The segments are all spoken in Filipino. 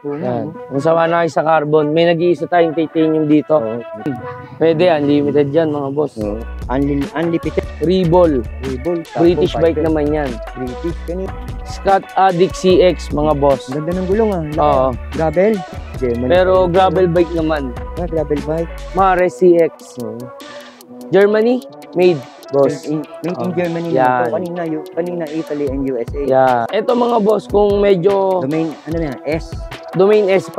Yan. Kung sama na kayo sa carbon, may nag-iisa tayong titanium dito. Pwede, unlimited yan mga boss. Unlimited. Rebol. British bike naman yan. British. Scott Addict CX mga boss. Ganda ng gulong ah. Oo. Gravel. German. Pero gravel bike naman. Gravel bike. Mare CX. Germany, made. Boss. Made in Germany. Yan. Kanina Italy and USA. Yeah. Ito mga boss, kung medyo... Domain, ano na yan? Domain S5.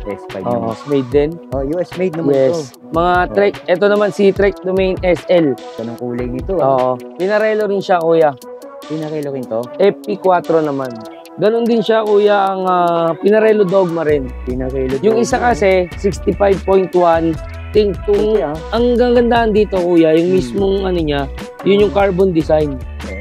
S5 Oo, made din. Oh, US made naman yes. ito. Mga Trek, ito naman si Trek Domain SL. Ito ng kulay nito. Oo. Pinarello rin siya, kuya. Pinarello rin to? FP4 naman. Ganon din siya, kuya, ang Pinarello Dogma rin. Pinarello Yung isa kasi, 65.1. Ang gagandahan dito, kuya, yung mismong ano niya, yun yung carbon design.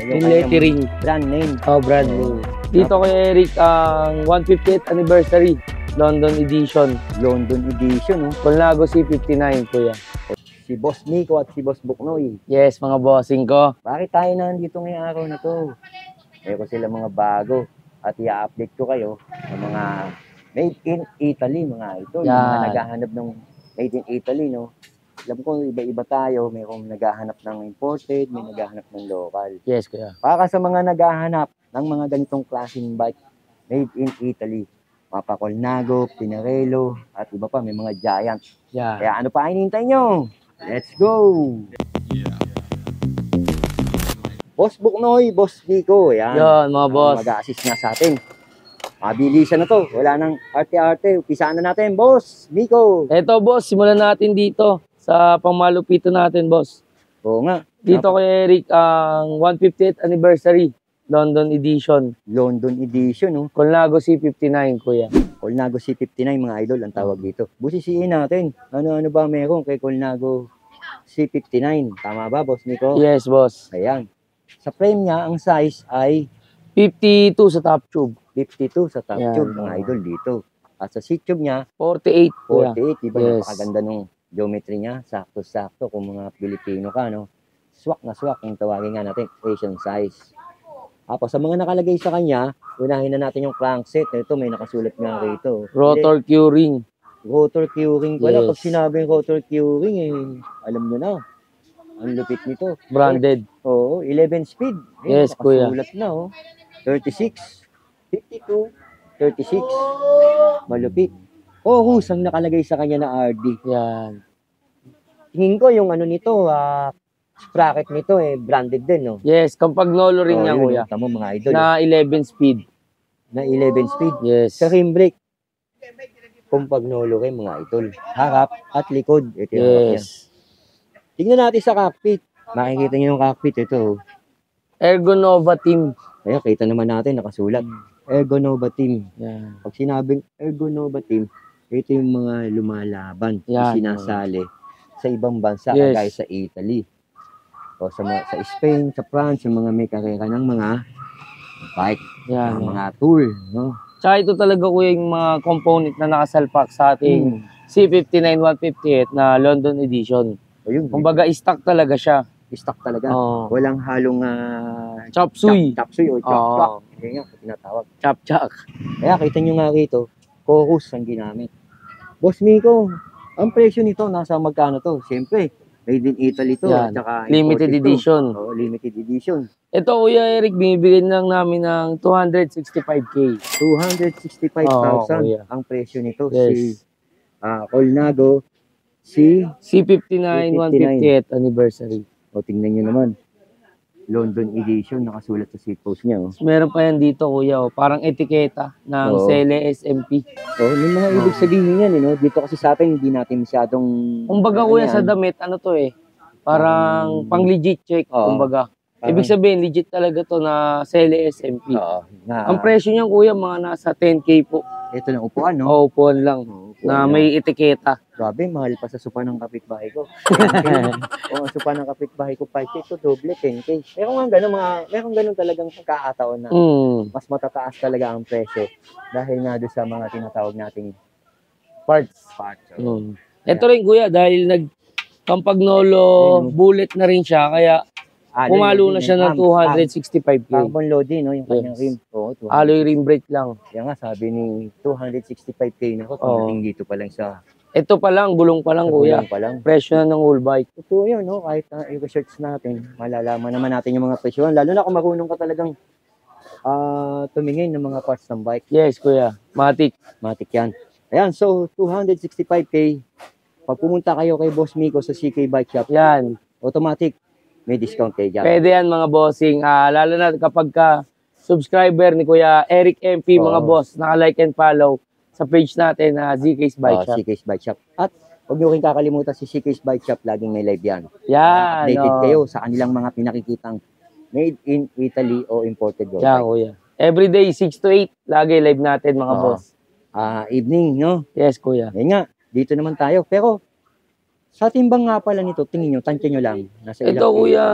Yung lettering. Brand name. Oh, brand name. Dito kay Eric, ang 150th anniversary, London edition. London edition, oh. Colnago C59, kuya. Si Boss Nico at si Boss Buknoy. Yes, mga bossing ko. Bakit tayo nandito ngayong araw na to? Meron sila mga bago. At i-update ko kayo ng mga made in Italy, mga ito. Yung mga naghahanap ng made in Italy, no? Alam ko, iba-iba tayo. Mayroong naghahanap ng imported, may naghahanap ng local. Yes, kuya. Para sa mga naghahanap ng mga ganitong klaseng bike made in Italy, Mapa Colnago, Pinarello, at iba pa, may mga giant. Yeah. Kaya ano pa hinihintay nyo? Let's go! Boss Buknoy, Boss Nico, yan. Yan, mga boss. Mag-a-assist nga sa atin. Mabilisan na to. Wala nang arte-arte. Upisaan na natin, Boss Nico. Eto, boss, simulan natin dito sa pangmalupito natin, boss. Oo nga. Dito kay Eric, ang 150th anniversary, London edition. London edition, no? Colnago C59, kuya. Colnago C59, mga idol, ang tawag dito. Busisiin natin. Ano-ano ba meron kay Colnago C59? Tama ba, Boss Nico? Yes, boss. Ayan. Sa frame niya, ang size ay 52 sa top tube. 52 sa top Yan. tube, mga idol, dito. At sa seat tube niya, 48, kuya. 48. Diba, Yes. napakaganda nung geometry niya. Sakto-sakto kung mga Pilipino ka, no? Swak na swak yung tawagin nga natin, Asian size. Tapos sa mga nakalagay sa kanya, unahin na natin yung crankset. Ito, may nakasulat nga rito. Rotor Q-ring. Rotor Q-ring pala. Yes. Pag sinabing rotor Q-ring, eh, alam nyo na. Ang lupit nito. Branded. Oo, 11 speed. Yes, kuya. Nakasulat na, oh. 36, 52, 36. Malupit. Chorus ang nakalagay sa kanya na RD. Yan. Tingin ko yung ano nito, sprocket nito, branded din, no? Yes, Campagnolo rin yan, kuya. Tamo, mga idol. Na 11 speed. Na 11 speed. Yes. Sa rim brake, Campagnolo kayo, mga idol. Harap at likod. Ito yung harap niya. Yes. Tingnan natin sa cockpit. Makikita niyo yung cockpit. Ito. Ergonova team. Kaya kita naman natin, nakasulat. Ergonova team. Yan. Pag sinabing Ergonova team, ito yung mga lumalaban. Yan. Sinasali sa ibang bansa, Yes. kagaya sa Italy. O sa Spain, sa France, yung mga may karera ng mga bike, Yan. mga tour. No? Tsaka ito talaga, kuya, yung mga component na nakasalpak sa ating C59 158 na London edition. Ayun, Kumbaga, stock talaga siya. stock talaga. Oo. Walang halong Chop suey. chop suey o chop Oo. chop. Yan nga, tinatawag. Chop. Kaya kita nyo nga rito, chorus ang ginamit. Boss Miko, ang presyo nito, nasa magkano to? Siyempre, made in Italy to. Yan. Tsaka Limited imported to. edition. Oo, limited edition. Ito, kuya Eric, binibigyan lang namin ng 265K. 265,000 Oo, kuya. ang presyo nito. Yes. Si Colnago, si, C59 150th anniversary. o tingnan nyo naman, London edition, nakasulat sa seat post niya. Oh. Meron pa yan dito, kuya. Oh. Parang etiketa ng Oo. Cele SMP. So, may mga ibig sabihin yan, no? Dito kasi sa atin, hindi natin masyadong... Kumbaga, kuya, sa damit, ano to eh? Parang pang-legit check, Oo. kumbaga. Ibig sabihin, legit talaga to na Cele SMP. Oo. Ang presyo niyan, kuya, mga nasa 10K po. Ito na upuan, no? O, upuan lang. Oo, upuan Na lang. may etiketa. Grabe, mahal pa sa sopa ng kapitbahay ko. O, ang sopa ng kapitbahay ko, 5K, ito doble, 10K. Meron ganun talagang pagkakataon na mas matataas talaga ang presyo dahil nga doon sa mga tinatawag nating Parts. parts. Ito rin, kuya, dahil Campagnolo bullet na rin siya, kaya Pumalo na siya ng 265K. Carbon loading, no? Yung kanyang Yes. rim. Oo, Alloy rim brake lang. Kaya nga, sabi ni 265K na ko. Pagdating dito pa lang sa Ito pa lang, gulong pa lang, kuya. gulong pa lang. Presyo na ng whole bike. Totoo yun, no? Kahit i-research natin, malalaman naman natin yung mga presyo. Lalo na kung marunong ka talagang tumingin ng mga parts ng bike. Yes, kuya. Matic. Matik yan. Ayan, so 265K. Pag pumunta kayo kay Boss Miko sa CK Bike Shop, Yan. automatic may discount kayo dyan. Pwede yan mga bossing. Lalo na kapag ka subscriber ni Kuya Eric MP, mga boss, naka-like and follow sa page natin na ZK's Bike Shop. CK's Bike Shop. At huwag niyo rin kakalimutan si CK's Bike Shop, laging may live yan. Yan. Updated kayo sa kanilang mga pinakikitang made in Italy o imported gold. Yan, kuya. Everyday, 6 to 8, lagi live natin mga boss. Evening, no? Yes, kuya. Yan nga, dito naman tayo. Pero, sa timbang nga pala nito, tingin nyo, tansya nyo lang. Nasa Ito, ilang kuya.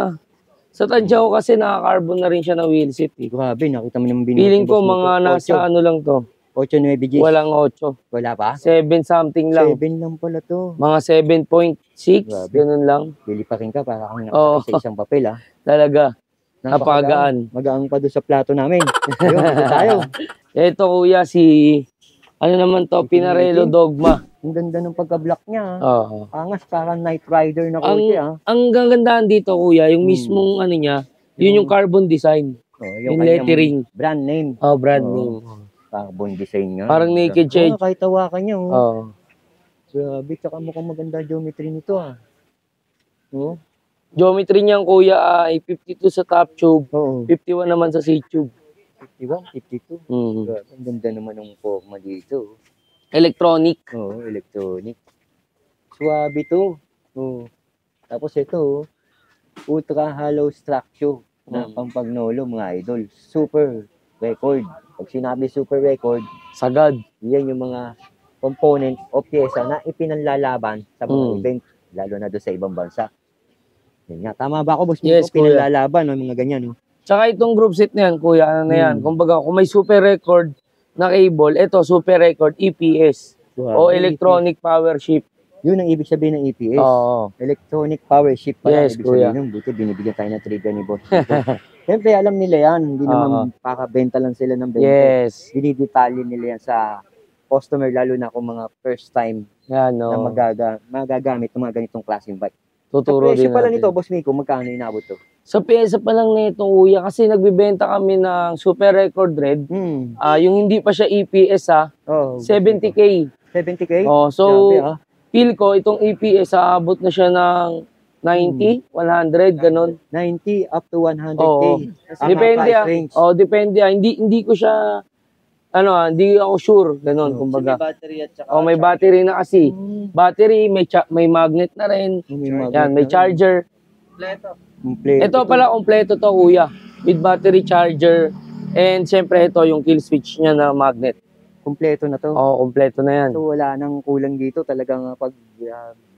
Sa tansya ko kasi naka-carbon na rin siya na wheel set. Eh. Grabe, nakita mo naman binili. Feeling ko mga nasa ano lang to. 8-9 Gs. Walang 8. Wala pa? 7 something lang. 7 lang pala to. Mga 7.6, Grabe. ganun lang. Bili pa rin ka para kang Oo. nakasakay sa isang papel, ha? Talaga. Napagaan. Magaang pa doon sa plato namin. Ayun, dito tayo. Ito, kuya, ano naman to, Pinarello Dogma. Ang ganda ng pagka-block niya, ha? Oo. Angas, parang Night Rider na kotse, ha? Ang gagandahan dito, kuya, yung mismong ano niya, yun yung carbon design. Oh, Yung kanyang lettering. brand name. Oh, brand Oo. name. Carbon design nga. Parang naked shade. Kahit tawakan niya, oh. Oh. Grabe, tsaka mukhang maganda geometry nito, ha? Oh? Geometry niyan, kuya, ay 52 sa top tube, Oo. 51 naman sa C-tube. 51, 52. Mm. Grabe, ang ganda naman ng forma dito. Electronic. Oo, electronic. Suwabe to. Oo. Tapos ito, ultra hollow structure na pampagnolo, mga idol. Super record. Pag sinabi super record, Sagad. yan yung mga component o pyesa na ipinanlalaban sa mga event, lalo na doon sa ibang bansa. Yan nga. Tama ba ako, boss? Yes, kuya. Pinanlalaban, no? Mga ganyan. No? Tsaka itong group set na yan, kuya, ano na yan. Kumbaga, kung may super record na cable, ito, super record, EPS. O electronic power shift. Yun ang ibig sabihin ng EPS. Oo. Electronic power shift pala. Yes, ibig kuya. sabihin nun. Buti binibigyan tayo ng trigger ni boss. Siyempre, alam nila yan. Hindi naman pakabenta lang sila ng benta. Yes. Dinidetalye nila yan sa customer, lalo na kung mga first time Yan, na no. magagamit ng mga ganitong klaseng bike. Tuturo Sa presyo din pala natin. nito, Boss Miko, magkano inabot to? Sa pyesa pa lang na ito, kuya, kasi nagbibenta kami ng super record red. Yung hindi pa siya EPS, Oh, 70K. 70K? Oh, so, Grabe, feel ko, itong EPS, aabot na siya ng 90, 100, ganun. 90 up to 100K. Oo. Ang Depende, price range. depende. Hindi ko siya, hindi ako sure, ganun, kumbaga. battery at saka May battery na kasi. Battery, may magnet na rin. Yan, may charger. Kompleto. Ito pala, kompleto to, kuya. With battery charger. And syempre, ito yung kill switch niya na magnet. Kompleto na to. Oo, kompleto na yan. So wala nang kulang dito. Talagang pag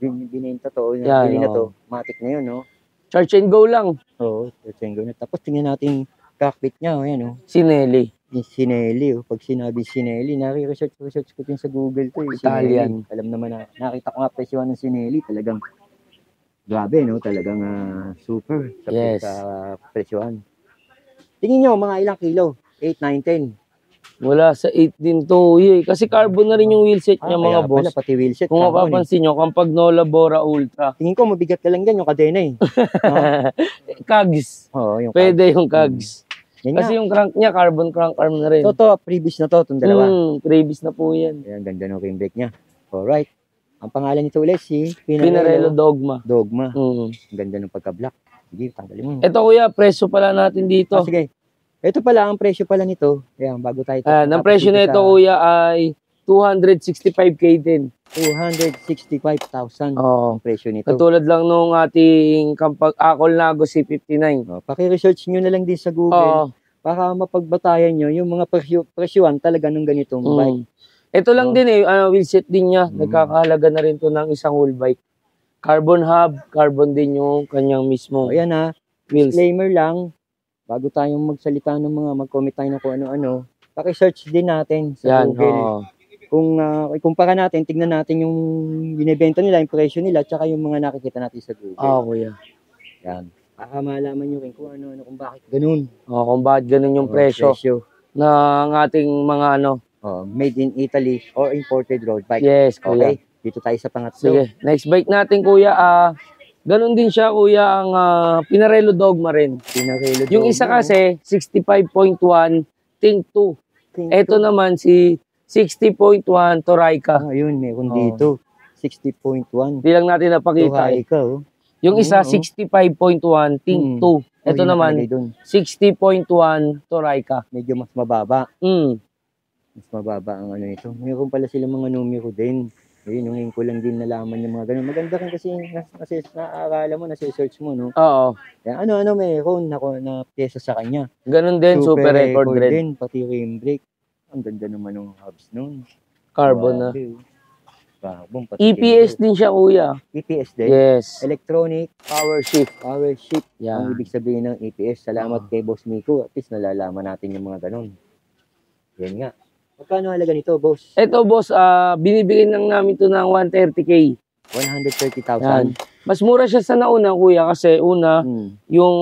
binenta to, Yan, bili na to, matic na yun, no? Charge and go lang. Oo, Tengo na. Tapos tingnan natin cockpit niya, oh, yan, oh. Sinelli. Yung Sinelli, oh. Pag sinabi Sinelli, nare-research ko din sa Google to, eh. Italian. Sinelli. Alam naman na, nakita ko nga presyo ng Sinelli, talagang grabe, no? Talagang super Yes. sa presyohan. Tingin nyo, mga ilang kilo? 8, 9, 10. Wala sa 8 din to, kuya. Kasi carbon na rin yung wheelset niya, mga Kaya boss. pala, pati wheelset. Kung carbon, eh. mapapansin nyo, kapag Nola Bora Ultra, Tingin ko, mabigat ka lang dyan, yung kadena, eh. Kags. Oo, yung Pwede yung Kags. Yan Kasi nga. yung crank niya, carbon crank arm na rin. To, previous na to, itong dalawa. Previous na po yan. Ayan, ganda ng rim brake niya. Alright. Ang pangalan nito ulit, si Pinarello Dogma. Dogma. Mm. Ang ganda ng pagka-black. Sige, tanggalin mo. Ito, kuya, presyo pala natin dito. Sige. Ito pala, ang presyo pala nito. Ayan, bago tayo. Ang presyo nito, kuya, ay 265K din. 265,000 Oo. ang presyo nito. Katulad lang nung ating Akol Nago C59. Paki-research nyo na lang din sa Google Oo. para mapagbatayan nyo yung mga presyuan talaga ng ganitong bike. Ito lang din wheelset din niya. Nagkakahalaga na rin to ng isang whole bike. Carbon hub, carbon din yung kanyang mismo. Ayan wheels. disclaimer lang, bago tayong magsalita ng mag-comment tayo ng kung ano-ano, paki-search din natin sa Yan, Google. Kung ikumpara natin, tignan natin yung binibenta nila, yung presyo nila, tsaka yung mga nakikita natin sa Google. Kuya. Yan. Baka malaman nyo rin kung ano, kung bakit ganun. Kung bakit ganun yung presyo ng ating mga ano. Made in Italy or imported road bike. Yes, kuya. Okay, dito tayo sa pangatlo. Sige, next bike natin, kuya. Ganun din siya, kuya, ang Pinarello Dogma rin. Pinarello Yung isa kasi, 65.1, Think 2. Ito naman si 60.1 Toraika. Ayun, meron dito. 60.1. Hindi lang natin napakita. Toraika, Yung isa, 65.1, Think 2. Ito naman, 60.1 Toraika. Medyo mas mababa. Mm. Mas mababa ang ano ito. Meron pala silang mga numero din. Ayun, yung ko lang din nalaman yung mga ganun. Maganda rin kasi naaalala mo, nasi-search mo, no? Oo. Kaya ano, meron na pyesa sa kanya. Ganun din, super record din, pati rim brake. Ang ganda naman ng hubs nun. Carbon na. Carbon, pati EPS din siya, kuya. EPS din? Yes. Electronic Power shift. Power shift. Yeah. Ang ibig sabihin ng EPS. Salamat kay Boss Miko. At least nalalaman natin yung mga ganun. Yan nga. Magkano halaga nito, boss? Ito, boss, binibigyan lang namin ito ng 130K. 130,000. Mas mura siya sa nauna, kuya, kasi una, yung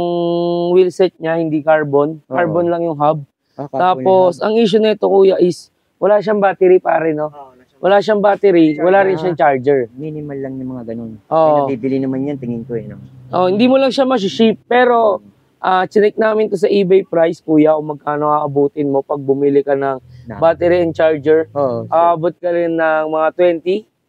wheelset niya hindi carbon. Carbon lang yung hub. Tapos, ang issue nito, kuya, is wala siyang battery pare, no? Wala siyang battery, wala rin siyang charger. Minimal lang yung mga ganun. May nabibili naman yan, tingin ko, no? Hindi mo lang siya masiship, pero chinek namin to sa eBay price, kuya, kung magkano aabutin mo pag bumili ka ng battery and charger. Aabot ka rin ng mga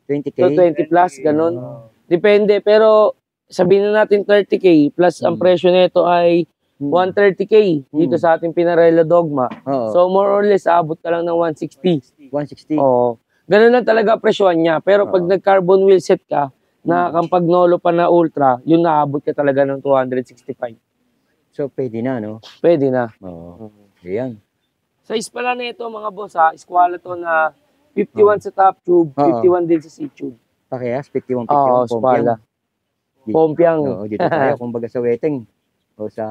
20 to 20 plus, ganun. Depende, pero sabihin na natin 30K plus ang presyo nito ay 130K dito sa ating Pinarello Dogma. So more or less, aabot ka lang ng 160. 160? Oo. Ganun lang talaga presyohan niya. Pero pag nag-carbon wheel set ka, nakakampagnolo pa na ultra, yun naabot ka talaga ng 265. So, pwede na, no? Pwede na. Oo. Ayan. Size pala na ito, mga boss, ha? Eskwala to na 51 sa top tube, 51 din sa C-tube. Pakihas, 51, 51. Oo, eskwala. Pompiang. Oo, dito tayo, kumbaga sa weteng. O sa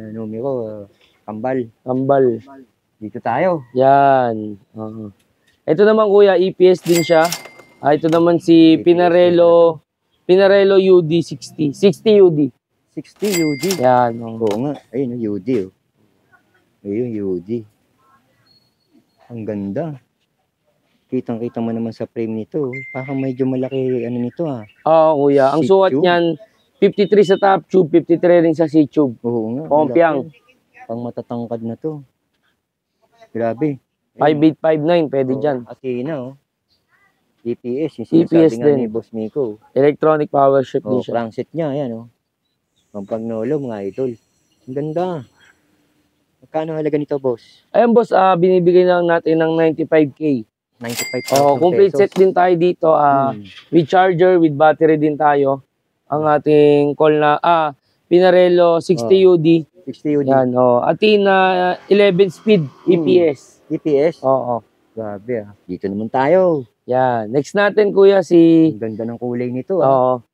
numero, kambal. Kambal. Dito tayo. Yan. Ito naman, kuya, EPS din siya. Ito naman si Pinarello UD 60. 60 UD. 60 UD. Yan. Oo nga. Ayun, UD. Ayun, UD. Ang ganda. Kitang-kita mo naman sa frame nito. Parang medyo malaki ano nito, ha? Oo, kuya. Ang sukat niyan, 53 sa top tube, 53 rin sa C-tube. Oo nga. Pompiang. Pang matatangkad na to. Grabe. 5859, pwede dyan. Athena, oh. EPS, yung EPS sinasabi nga din. ni Boss Miko. Electronic power shift din siya. Crankset niya, ayan, oh. Pampagnolo, mga idol. Ang ganda. Magkano halaga nito, boss? Ayun, boss, binibigay lang natin ng 95K. 95,000 complete pesos. set din tayo dito. With charger, with battery din tayo. Ang ating call na, Pinarello 60 UD. 60 UD. Yan, Athena 11 speed EPS. EPS? Oo. Grabe, Dito naman tayo. Yan. Next natin, kuya, si... Ang ganda ng kulay nito,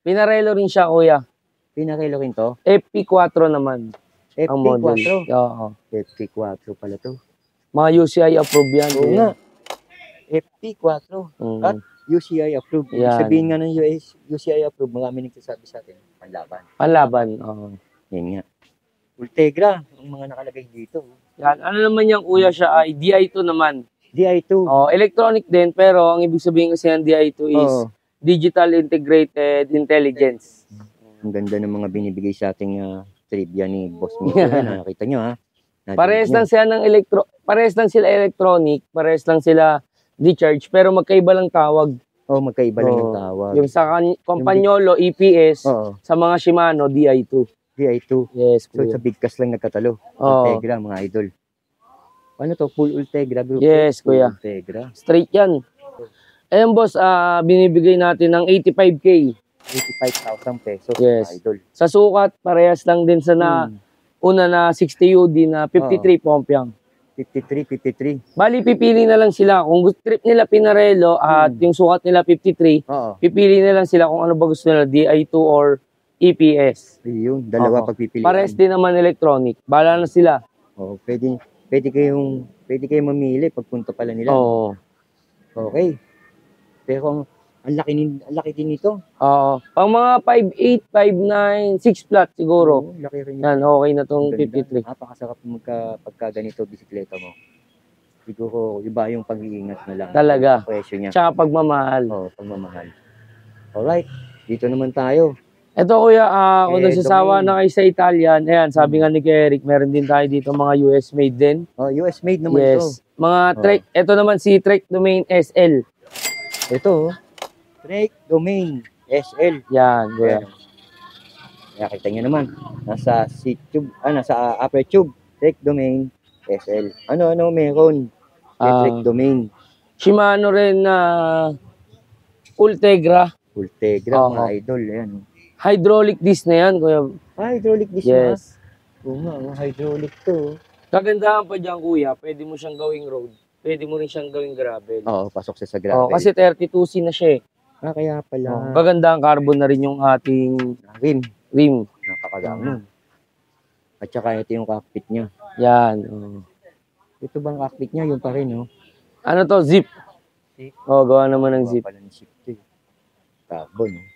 Pinarello rin siya, kuya. Pinarello rin to? FP4 naman. Ang model. FP4? Oo. FP4 pala to. Mga UCI approved yan. Oo nga. FP4. At UCI approved. Yan. Sabihin nga ng UCI approved, marami nagsasabi sa atin. Panlaban. Panlaban, oo. Yan nga. Ultegra, ang mga nakalagay dito. Yan. Ano naman yung kuya siya ay DI2 naman. DI2. Electronic din, pero ang ibig sabihin kasi ng DI2 is Digital Integrated Intelligence. Ang ganda ng mga binibigay sa ating trivia ni Boss Miko. Yan, nakita nyo, ha? Parehas lang sila ng parehas lang sila electronic, parehas lang sila di-charge, pero magkaiba lang tawag. Magkaiba lang yung tawag. Yung sa Campagnolo, EPS, sa mga Shimano, DI2. DI2. Yes, so sa bigkas lang nagkatalo. Ultegra, mga idol. Ano to? Full Ultegra group? Yes, kuya. Ultegra. Straight yan. Ayun, boss, binibigay natin ng 85K. 85,000 pesos, yes, mga idol. Sa sukat, parehas lang din sa una na 60 UD na 53 Pompiang. 53. Bali, pipili na lang sila. Kung gusto trip nila Pinarello at yung sukat nila 53, pipili na lang sila kung ano ba gusto nila, DI2 or EPS. Yun, dalawa pagpipilian. Pares din naman electronic. Bala na sila. Pwede kayong mamili pagpunta pala nila. Oo. Okay. Pero Ang laki din nito. Oo. Pang mga 5'8", 5'9", 6 flat siguro. Oo, laki rin Yan, okay na tong Ganda. 53. Napakasarap pagka ganito bisikleta mo. Siguro iba yung pag-iingat na lang. Talaga. Presyo niya. Tsaka pagmamahal. Oo, pagmamahal. Alright, dito naman tayo. Ito kuya, kung nagsasawa Domain. na kayo sa Italian, ayan, sabi nga ni Kuya Eric, meron din tayo dito mga US made din. Oh, US made naman ito. Yes. Mga Trek, ito naman si Trek Domain SL. Ito, Trek Domain SL. Yan, kuya. Kaya kita nyo naman, nasa C-tube, nasa upper tube, Trek Domain SL. Ano meron? Trek Domain. Shimano rin na Ultegra. Ultegra, mga idol. Ayan. Hydraulic disc na yan, kuya. Hydraulic disc na. Oo nga, hydraulic to. Kagandahan pa dyan, kuya, pwede mo siyang gawing road. Pwede mo rin siyang gawing gravel. Oo, pasok sa gravel. Kasi 32C na siya eh. Kaya pala. Kagandahan carbon na rin yung ating rim. Napakagano. At saka ito yung cockpit niya. Yan. Ito bang cockpit niya? Yung pa rin, no? Ano to? Zip. Gawa naman ng zip. Gawa pala ng zip to. Carbon, no?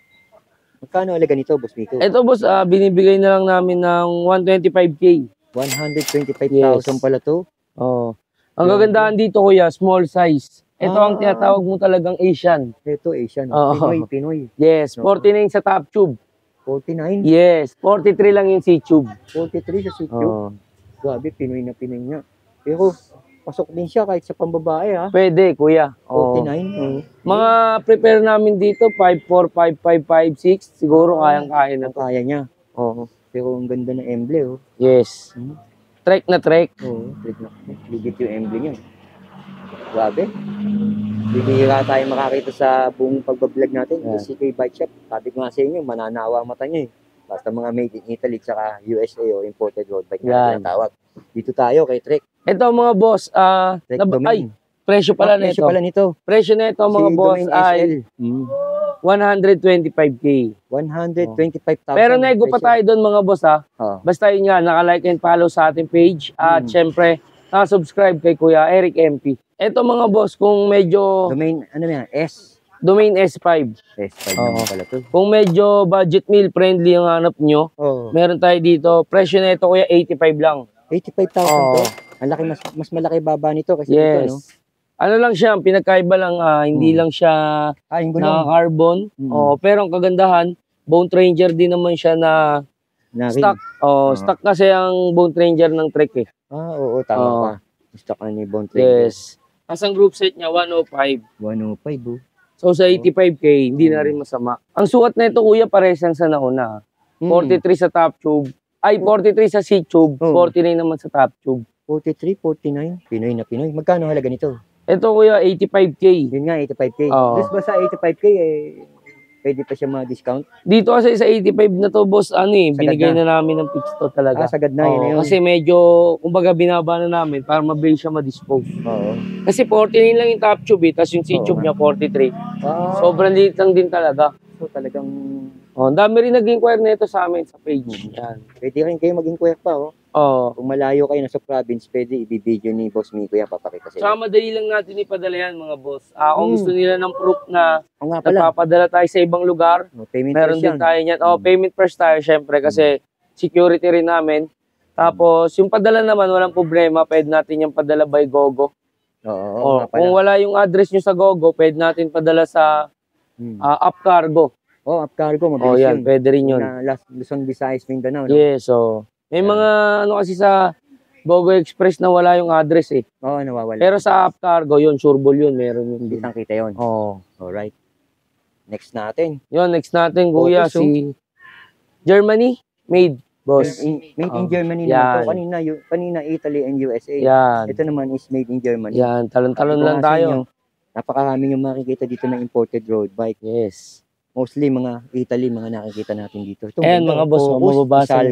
Magkano alaga nito, Boss Miko? Ito, boss, binibigay na lang namin ng 125K. 125,000 pala to? Oo. Ang kagandahan dito, kuya, small size. Ito ang tinatawag mo talagang Asian. Ito, Asian. Pinoy. Yes, 49 sa top tube. 49? Yes, 43 lang yung C-tube. 43 sa C-tube? Grabe, Pinoy na Pinoy nga. Pero, pasok din siya kahit sa pambabae, ha? Pwede, kuya. 49? Mga prepare namin dito, 5'4", 5'5", 5'6". Siguro kayang-kaya na to. Kaya niya. Pero ang ganda ng emblem, oh. Yes. Trek na trek. Trek na. Ligit yung emblem niya. Grabe. Bibihira tayo makakita sa buong pagbablog natin. CK Bike Shop. Sabi ko nga sa inyo, mananawa ang mata niyo eh. Basta mga made in Italy tsaka USA o imported road bike na tawag. Dito tayo kay Trek. Ito mga boss, presyo pala nito. Presyo nito mga boss ay 125K. 125,000. Pero nego pa tayo doon mga boss ha. Basta yun nga, naka-like and follow sa ating page. At syempre, naka-subscribe kay Kuya Eric MP. Ito mga boss, kung medyo... Domain, ano yan? Domain S5. S5 naman pala to. Kung medyo budget meal friendly yung hanap nyo, meron tayo dito. Presyo nito kuya, 85 lang. 85,000 to? Ang laki, mas malaki baba nito kasi dito, no? Ano lang siya, pinagkaiba lang, hindi lang siya naka-carbon. Pero ang kagandahan, Bone Ranger din naman siya na stock. Stock kasi ang Bone Ranger ng Trek eh. Oo, tama pa. Stock na ni Bone Ranger. Yes. As ang group set niya, 105. 105, oh. So sa 85K, hindi na rin masama. Ang sukat na ito, kuya, pares lang sa nauna. 43 sa top tube. Ay, 43 sa C-tube. 49 naman sa top tube. 43, 49. Pinoy na Pinoy. Magkano halaga nito? Ito, kuya, 85K. Yun nga, 85K. Plus ba sa 85K, pwede pa siya ma-discount? Dito kasi sa 85 na to, boss, binigay na namin ng fix to talaga. Sagad na yun. Kasi medyo, kumbaga, binaba na namin para mabilis siya ma-dispose. Kasi 49 lang yung top tube, tapos yung C-tube niya 43. Sobrang liit lang din talaga. So talagang... Ang dami rin nag-inquire na ito sa amin sa page. Yan. Pwede rin kayo mag-inquire pa, oh. Kung malayo kayo na sa province, pwede i-video ni Boss Miko yan, papakita sa inyo. Saka madali lang natin ipadala yan, mga boss. Kung gusto nila ng proof na nagpapadala tayo sa ibang lugar, meron din tayo yan. Payment first tayo, syempre, kasi security rin namin. Tapos, yung padala naman, walang problema. Pwede natin yung padala by GoGo. Kung wala yung address nyo sa GoGo, pwede natin padala sa Up Cargo. Up Cargo, mabilis yun. Pwede rin yun. Luzon, Visayas, Mindanao. No? Yes, may mga kasi sa GoGo Express na wala yung address eh. Nawawala. Pero sa Up Cargo, yun, sureball yun, meron yun. Kitang kita yun. Alright. Next natin. Next natin, kuya, si Germany made, boss. Made in Germany naman to. Kanina Italy and USA. Ito naman is made in Germany. Talon-talon lang tayo. Napakaraming yung makikita dito na imported road bike. Yes. Mostly mga Italy, mga nakikita natin dito. Ayan mga boss, mababasa.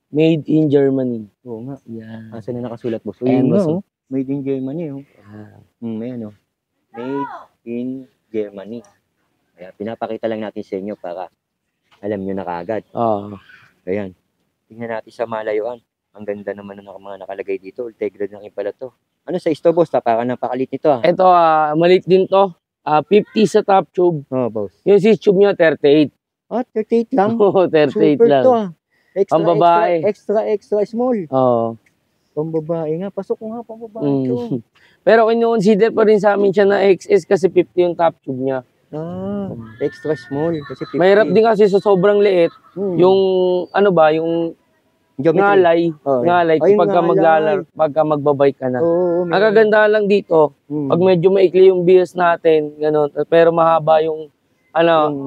Made in Germany. Oo nga. Asa na nakasulat, boss? Ayan, boss. Made in Germany, oh. Ayan, oh. Made in Germany. Kaya pinapakita lang natin sa inyo para alam nyo na kaagad. Ayan. Tingnan natin sa malayuan. Ang ganda naman ng mga nakalagay dito. Ultegra na rin pala to. Ano sa isto, boss? Parang napakalit nito, Ito, maliit din to. 50 sa top tube. Boss. Yung C-tube niya, 38. 38 lang. Oo, 38 Super lang. to ah. Extra, Ang babae. extra small. Oo. Pambabae nga. Pasok ko nga pambabae to. Pero kino-consider pa rin sa amin siya na XS kasi 50 yung top tube niya. Extra small. Kasi 50. Mahirap din kasi sa sobrang liit. Yung, ano ba, yung ngalay. Ngalay. Pagka magbabike ka na. Ang kaganda lang dito, pag medyo maikli yung wheels natin, ganun, pero mahaba yung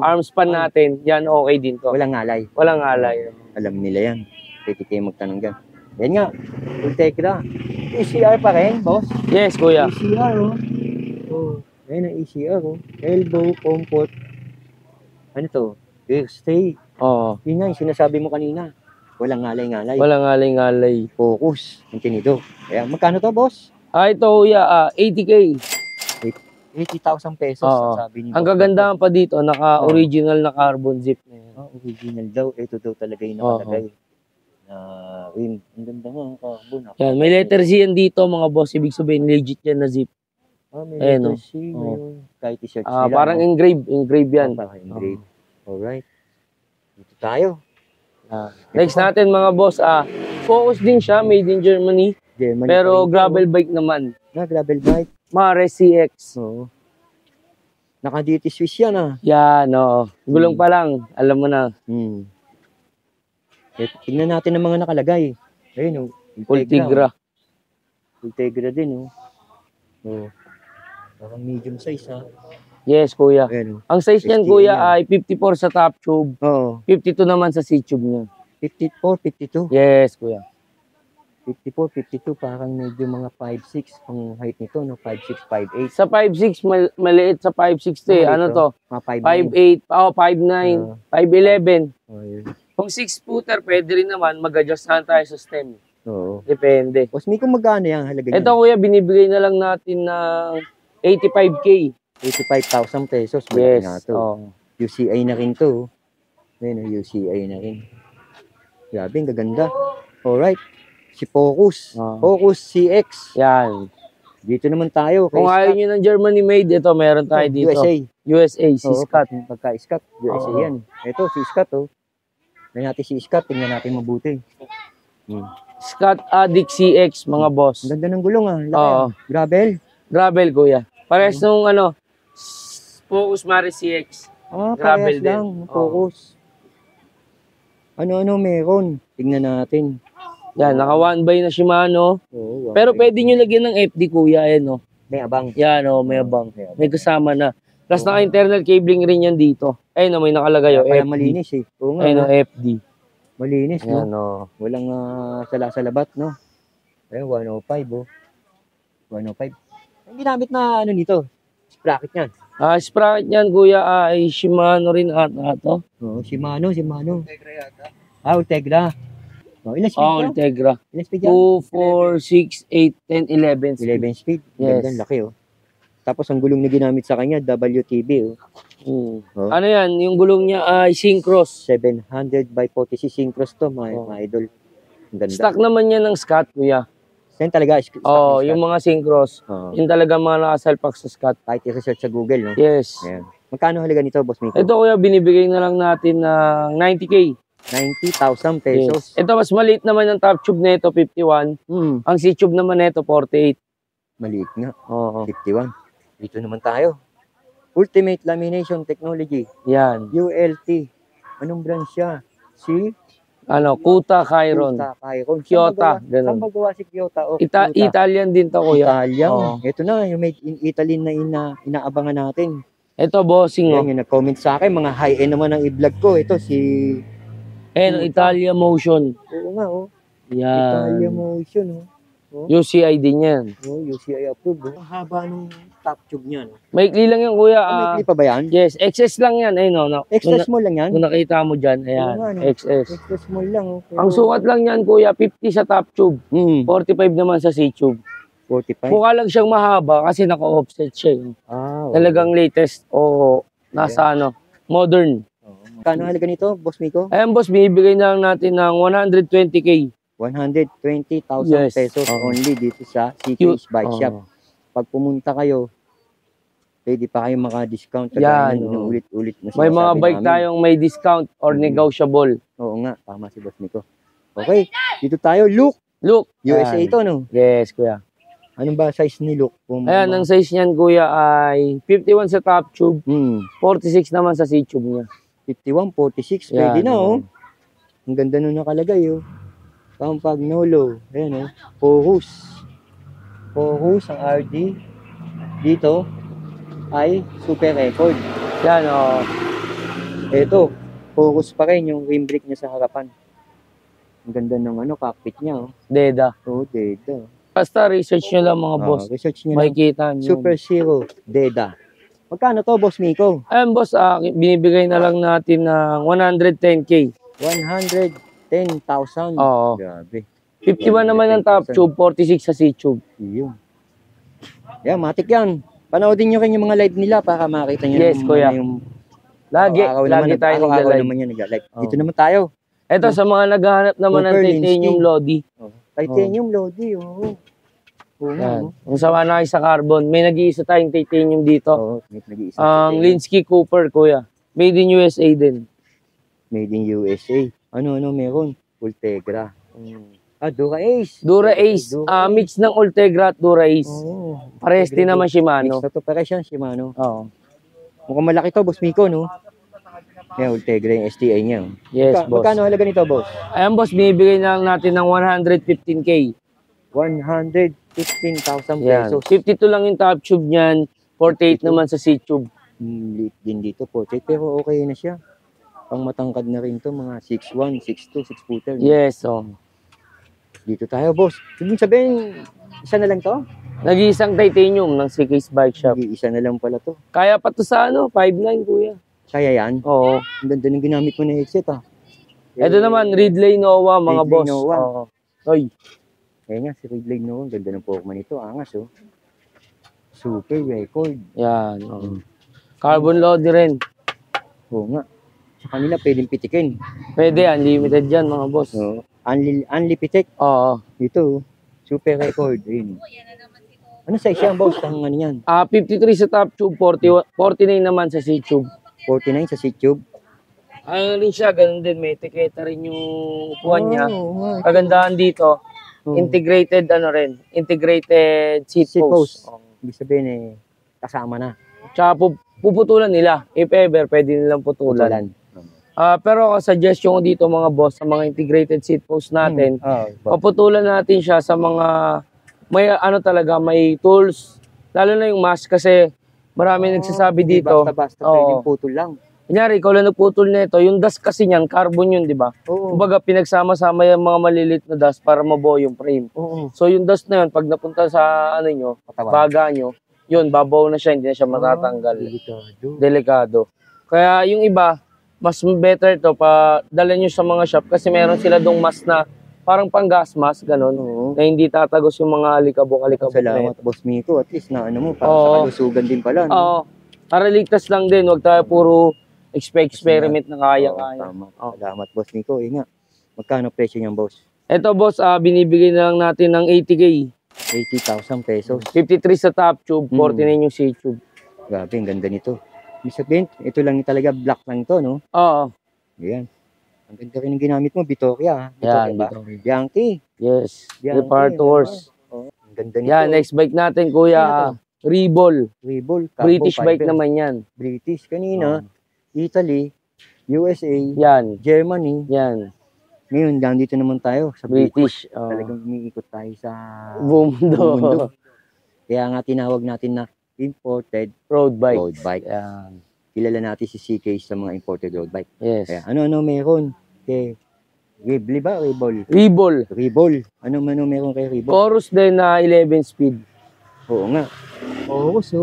arm span natin, yan okay din to. Walang ngalay. Walang ngalay. Alam nila yan. Pwede kayo magtanong dyan. Yan nga. Ultegra. ECR pa rin, boss? Yes, kuya. ECR, Ayan ang ECR, Elbow, comfort. Ano to? Rear stay. Yun nga, yung sinasabi mo kanina. Walang ngalay-ngalay. Walang ngalay-ngalay. Focus. Yung tinidor. Kaya, magkano to, boss? Ito, kuya, 80K. 80,000 pesos, sabi niyo. Ang kagandahan pa dito, naka-original na carbon zip na yan. Original daw. Ito daw talaga yung nakalagay. Na rim. Ang ganda nga, carbon. Yan, may letter C yan dito, mga boss. Ibig sabihin, legit yan na zip. May letter C. Kahit t-shirt nila. Parang engrave yan. Parang engrave. Alright. Dito tayo. Next natin, mga boss, Focus din siya, made in Germany. Pero gravel bike naman. Gravel bike. Mare CX. Naka-duty Swiss yan Yan, Gulong pa lang, alam mo na. Tingnan natin ang mga nakalagay. Ayun, Ultegra. Ultegra din, Parang medium size, Yes, kuya. Ayun, ang size niyan, kuya, ay 54 sa top tube. 52 naman sa C-tube niya. 54, 52? Yes, kuya. 54, 52, parang medyo mga 5'6 ang height nito, 5'6, 5'8. Sa 5'6, maliit sa 5'6 Ano to? 5'8, 5'9, 5'11. Kung 6-footer, pwede rin naman, mag-adjust na tayo sa stem. Depende. Boss, may kung magkano yan halaga niyan? Ito, kuya, binibigay na lang natin ng 85K. 85,000 pesos. Yes. UCI na rin to. Ayun, UCI na rin. Grabe, ang gaganda. Alright. Si Focus. Focus CX. Yan. Dito naman tayo. Kung ayaw nyo ng Germany made, ito, meron tayo dito. USA, si Scott. Pagka-Scott, USA yan. Ito, si Scott, Tingnan natin si Scott, tingnan natin mabuti. Scott Addict CX, mga boss. Ang ganda ng gulong, Gravel. Gravel, kuya. Parehas nung, Focus Mare CX. Gravel lang, Focus. Ano-ano meron? Tingnan natin. Yan, naka 1x na Shimano. Pero pwede nyo lagyan ng FD, kuya. Ayan, May abang. Yan, may abang. May kasama na. Plus, naka-internal cabling rin yan dito. Ayun, may nakalagay, Kaya FD. malinis, Ayun, FD. Malinis, Ayan, Walang sala-salabat, no? Ayun, 105, 105. Ang ginamit na, nito? Sprocket yan. Sprocket yan, kuya, ay Shimano rin ata to. Shimano. Ultegra yata. Ultegra. Ilan speed Ultegra. Ilan speed 2, 4, 6, 8, 10, 11 speed. 11 speed. Yes. Ganda, laki, Tapos ang gulong na ginamit sa kanya, WTB, Ano yan? Yung gulong niya ay Syncross. 700 by 46 Syncross to, mga idol. Ang ganda. Stock naman yan ng Scott, kuya. Yan talaga, stock yung mga Syncross. Yung talaga mga nakasalpak sa Scott. Kahit i-research sa Google, no? Yes. Ayan. Magkano halaga nito, Boss Miko? Ito, kuya, binibigay na lang natin ng 90K. 90,000 pesos. Yes. Ito, mas maliit naman yung top tube nito, 51. Ang C-tube naman nito, 48. Maliit nga. 51. Dito naman tayo. Ultimate Lamination Technology. Yan. ULT. Anong brand siya? Kuta Chiron. Kyoto. Saan ba gawa si Kyoto? Italian din to, kuya. Italian. Ito na, yung made in Italy na inaabangan natin. Ito, bossing, Yan, yung nag-comment sa akin. Mga high-end naman ang i-vlog ko. Ito, Italia Motion. Oo nga, Yan. Italia Motion, UCI din yan. UCI approved. Ang haba nung top tube niya, Maikli lang yan, kuya. Maikli pa ba yan? Yes, XS lang yan. Extra small lang yan? Kung nakita mo dyan, ayan, XS. Extra small lang, Ang sukat lang yan, kuya, 50 sa top tube. 45 naman sa C-tube. 45? Mukha lang siyang mahaba kasi naka-offset siya. Talagang latest nasa modern. Kano halaga nito, Boss Miko? Ayan, boss, binibigay na lang natin ng 120K. 120,000 pesos only dito sa CK's Bike Shop. Pag pumunta kayo, pwede pa kayo maka-discount. Yan, ulit-ulit na may mga bike namin. tayong may discount or negotiable. Oo nga, tama si Boss Nico. Okay, dito tayo. Look, USA yan. ito, no? Yes, kuya. Anong ba size ni Look? Ayan, ang size niyan, kuya, ay 51 sa top tube, 46 naman sa C-tube niya. 51, 46, pwede na, oh. Ang ganda nun nakalagay, oh. Campagnolo. Ayan, oh. Focus ang RD. Dito ay Super Record. Yan, oh. Ito, focus pa rin yung rim brake niya sa harapan. Ang ganda ng cockpit niya, oh. Deda. Oh, Deda. Basta research nyo lang mga boss. Research niyo lang. Makikita nyo. Super Zero Deda. Magkano to, Boss Miko? Ayan, boss, binibigay na lang natin ng 110K. 110,000. Oo. Grabe. 51 naman ang top tube, 46 sa C-tube. Iyon. Yan, matik yan. Panoodin nyo rin yung mga live nila para makita nyo. Yes, kuya. Lagi tayo nag-live. Naman yan nag-live. Dito naman tayo. Ito, sa mga naghahanap naman ng titanium Lodi. Titanium Lodi, oo. Yan. Kung sama na kayo sa carbon, may nag-iisa tayong titanium dito. Oo, may nag-iisa. Ang Linsky Cooper, kuya. Made in USA din. Made in USA. Ano meron? Ultegra. Dura Ace. Dura Ace. Mix ng Ultegra at Dura Ace. Parehas din naman Shimano. Mix na to, parehas yan Shimano. Oo. Mukhang malaki to, Boss Miko, no? Yan, Ultegra yung STI niya. Yes, boss. Magkano halaga nito, boss? Ayan, boss, binibigay na lang natin ng 115K. 115,000 Yan. pesos. 52 lang yung top tube niyan, 48 naman sa C-tube. Late din dito, 48. Pero okay na siya. Pang matangkad na rin to, mga 6'1", 6'2", 6-footer. Yes, oh. Dito tayo, boss. Ibig sabihin, isa na lang to? Nag-iisang titanium ng CK's Bike Shop. Isa na lang pala to. Kaya pa to sa 5'9", kuya. Kaya yan? Oo. Ang ganda ng ginamit mo na headset, ah. Ito naman, Ridley Nova, mga boss. Nova. Oo. Oy. Kaya nga, si Ridley Nova, ang ganda ng Pokemon nito. Angas, oh. Super Record. Yan. Oh. Carbon Lodi rin. Oo nga. Sa kanila, pwedeng pitikin. Pwede, unlimited yan, mga boss. Oo. Unli pitik. Oo. Dito, Super Record. Ayun. Ano size yan, boss? Ang ano yan? 53 sa top tube, 49 naman sa C-tube. 49 sa C-tube. Ano rin siya, ganun din. May etiketa rin yung upuan niya. Oh, Kagandahan dito, integrated integrated seat post. Ibig sabihin kasama na. Tsaka puputulan nila. If ever, pwede nilang putulan. Pero suggestion ko dito mga boss, sa mga integrated seat post natin, paputulan natin siya sa mga may may tools. Lalo na yung mask kasi marami nagsasabi dito. Basta-basta pwedeng putol lang. Kunyari, ikaw lang nagputol nito, yung dust kasi niyan, carbon yun, di ba? Kumbaga, pinagsama-sama yung mga malilit na dust para mabuo yung frame. So, yung dust na yun, pag napunta sa baga nyo, yun, babaw na siya, hindi na siya matatanggal. Delikado. Kaya yung iba, mas better to, dala nyo sa mga shop kasi meron sila dong mask na parang pang gas mask, ganun, na hindi tatagos yung mga alikabok. Salamat, Boss Miko. At least na para sa kalusugan din pala. No? Oo. Para ligtas lang din, huwag tayo puro experiment na kaya-kaya. Salamat, Boss Miko. Nga, magkano presyo niyan, boss? Ito, boss, binibigay na lang natin ng 80K. 80,000 pesos. 53 sa top tube, 49 yung C-tube. Grabe, ang ganda nito. Ibig sabihin, ito lang talaga, black lang to, no? Oo. Ayan. Ang ganda rin ng ginamit mo, Bitokia. Yan, ba? Yankee. Yes. Repair tours. Ang ganda nito. Yan, next bike natin, kuya. Rebol. British bike naman yan. British. Kanina, Italy, USA, yan. Germany. Yan. Ngayon, dito naman tayo sa British. Talagang umiikot tayo sa buong mundo. Kaya nga tinawag natin na imported road bike. Yan. Kilala natin si CK sa mga imported road bike. Yes. Kaya ano meron? Okay. Rebel ba? Rebol. Ano meron kay Rebol? Chorus din na 11 speed. Oo nga. Chorus,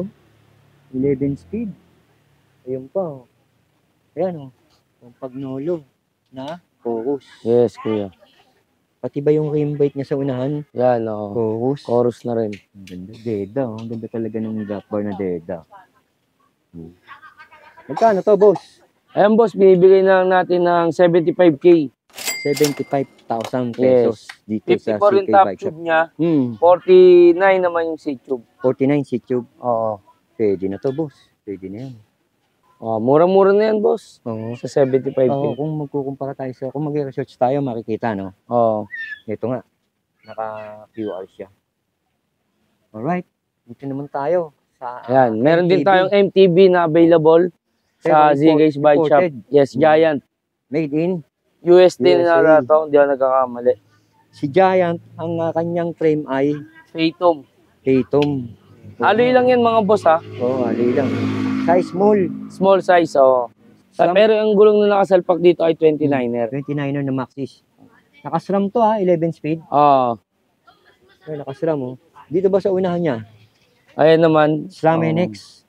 11 speed. Ayun pa, Ayan, Yung Pagnolo na chorus. Yes, kuya. Pati ba yung rim brake niya sa unahan? Yan, chorus na rin. Ang ganda, Deda. Ang ganda talaga ng gap bar na Deda. Magkano to, boss? Ayan, boss, binibigay na lang natin ng 75K. 75,000 pesos dito sa CK 54 yung top Bike Shop. tube niya. 49 naman yung C-tube. 49 C-tube. Oo. Pwede na to, boss. Pwede na yan. Mura-mura na yan, boss. Oo. Sa 75K. Oo, kung magkukumpara tayo sa, kung mag-research tayo, makikita, no? Oo. Ito nga, naka-QR siya. Alright, dito naman tayo. Ayan, meron din MTB. tayong MTB na available sa Pero Ziggy's Bike Shop. imported. Yes, Giant. Made in US din USA. na to, hindi ako nagkakamali. si Giant, ang kanyang frame ay Phantom. Tatum. Alloy lang yan mga boss ha. Oo, alloy lang. Size small. Small size, oo. Pero ang gulong na nakasalpak dito ay 29er. 29er na Maxxis. Nakasram to 11 speed. Oo. Nakasram oh. Dito ba sa unahan niya? Ayan naman. SRAM NX.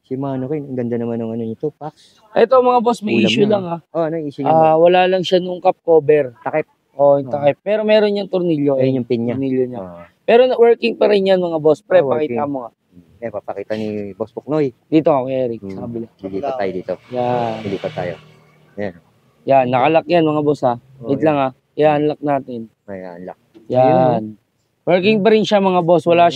Shimano rin. Ang ganda naman ng ano nito, Pax. Ito mga boss, may Ulam issue na. lang ha. Ano yung issue niya? Wala lang siya nung cup cover. Takip. Yung takip. Pero meron yung tornilyo. Ayun yung pin niya. Tornilyo niya. Pero working pa rin yan mga boss. Pre, Working. pakita mo nga. Papakita ni Boss Puknoy. Dito ako, Eric. Sa kabila. Lilipat tayo dito. Yan. Lilipat tayo. Yan. Yan, nakalock yan mga boss ha. Wait yan. lang ha. I-unlock natin. Ayan, lock. Yan. Working pa rin siya mga boss. Wala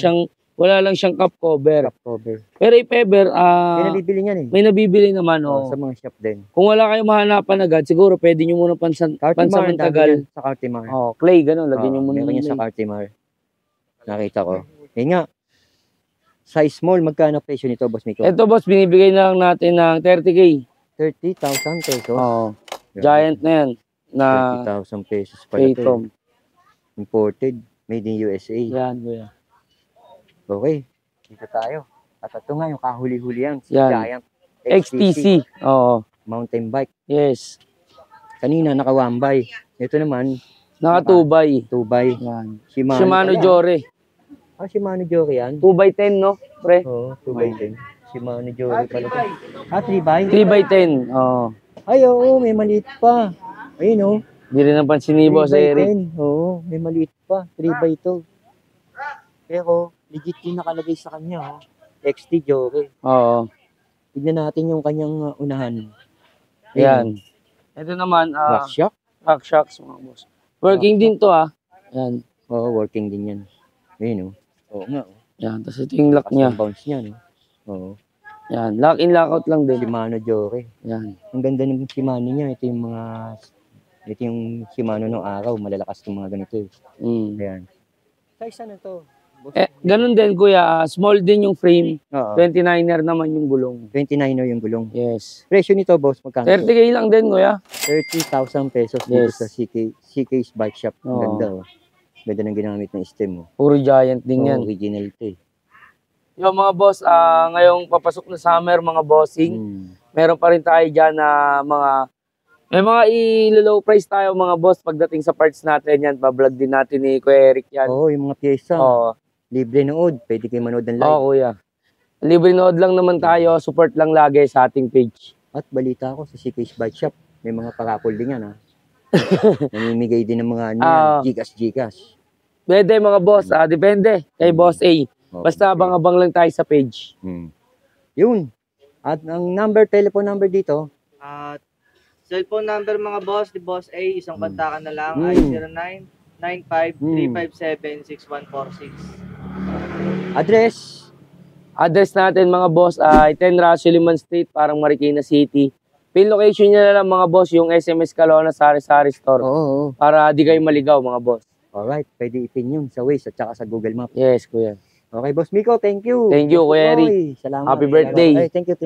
lang siyang cup cover. Top cover. Pero if ever, May nabibili niyan eh. may nabibili naman. Sa mga shop din. Kung wala kayong mahanapan agad, siguro pwede nyo muna pansamantagal. Sa Cartimar. Clay, gano'n. Lagyan nyo muna Meron ng niya sa clay. Cartimar. Nakita ko. Yun nga. Size small, magkano presyo nito, Boss Miko? Ito boss, binibigay na lang natin ng 30K. 30,000 pesos. Giant na yan. Na 30,000 pesos pala ito. Phantom. Imported. Made in USA. Yan, kuya. Okay. Dito tayo. At ito nga yung kahuli-huli yan. Si Yan. Giant. XTC. Mountain bike. Yes. Kanina naka-1by. Ito naman, Naka 2x. 2by. Yan. pala. Shimano Jore. Shimano Jory yan. 2x10, no? Pre? Oo, 2x10. Shimano Jory pala ito. 3by? 3x10. Ay, oo, may maliit pa. Ayun, oh. Hindi rin napansin ni Boss Eric. 3x10. Oo, may maliit pa. 3x2. Pero, legit yung nakalagay sa kanya, oh. XT Jory. Tignan natin yung kanyang unahan. Yan. Ito naman, Rock shock? rock shocks, mga boss. Working din to, Yan. Oo, working din yan. Ayun, oh. Oo nga, oh. Yan. Tapos ito yung lock niya. Custom bounce niya, no? Oo. Yan. Lock in, lock out lang din. Shimano Jory. Yan. Ang ganda ng Shimano niya. Ito yung Shimano ng araw. Malalakas ng mga ganito. Ayan. Size ano to? Ganun din, kuya. Small din yung frame. Oo. 29er naman yung gulong. 29 yung gulong. Yes. Presyo nito, boss, magkano? 30K lang din, kuya. 30,000 pesos dito Yes. sa CK's Bike Shop. Ang Oo. ganda, oh. Ganda ng ginamit ng stem, oh. Puro Giant din yan. Original ito, eh. Yung mga boss, ngayong papasok na summer, mga bossing, meron pa rin tayo dyan na may mga i-low price tayo mga boss pagdating sa parts natin yan. Pa-vlog din natin ni Kuya Eric yan. Oo, yung mga pyesa. Libre nood. Pwede kayo manood ng live. Oo, kuya. Libre nood lang naman tayo. Support lang lagi sa ating page. At balita ko sa CK's Bike Shop, may mga parakol din yan, ha. Namimigay din ng mga Gcash. Pwede mga boss, depende kay Boss A. Basta abang-abang lang tayo sa page. Yun. At ang telephone number dito. At cellphone number mga boss, ni Boss A, isang kontakan na lang ay 0995-357-6146. Address. Address natin mga boss ay 10 Rasuliman Street, parang Marikina City. Pin location niya na lang mga boss, yung SMS Calona Sari-Sari Store. Oo. Para di kayo maligaw mga boss. Alright, pwede ipin yun sa Waze at saka sa Google Maps. Yes, kuya. Okay, Boss Miko, thank you. Thank you, Kuya Eric. Salamat. Happy birthday. Ay, thank you.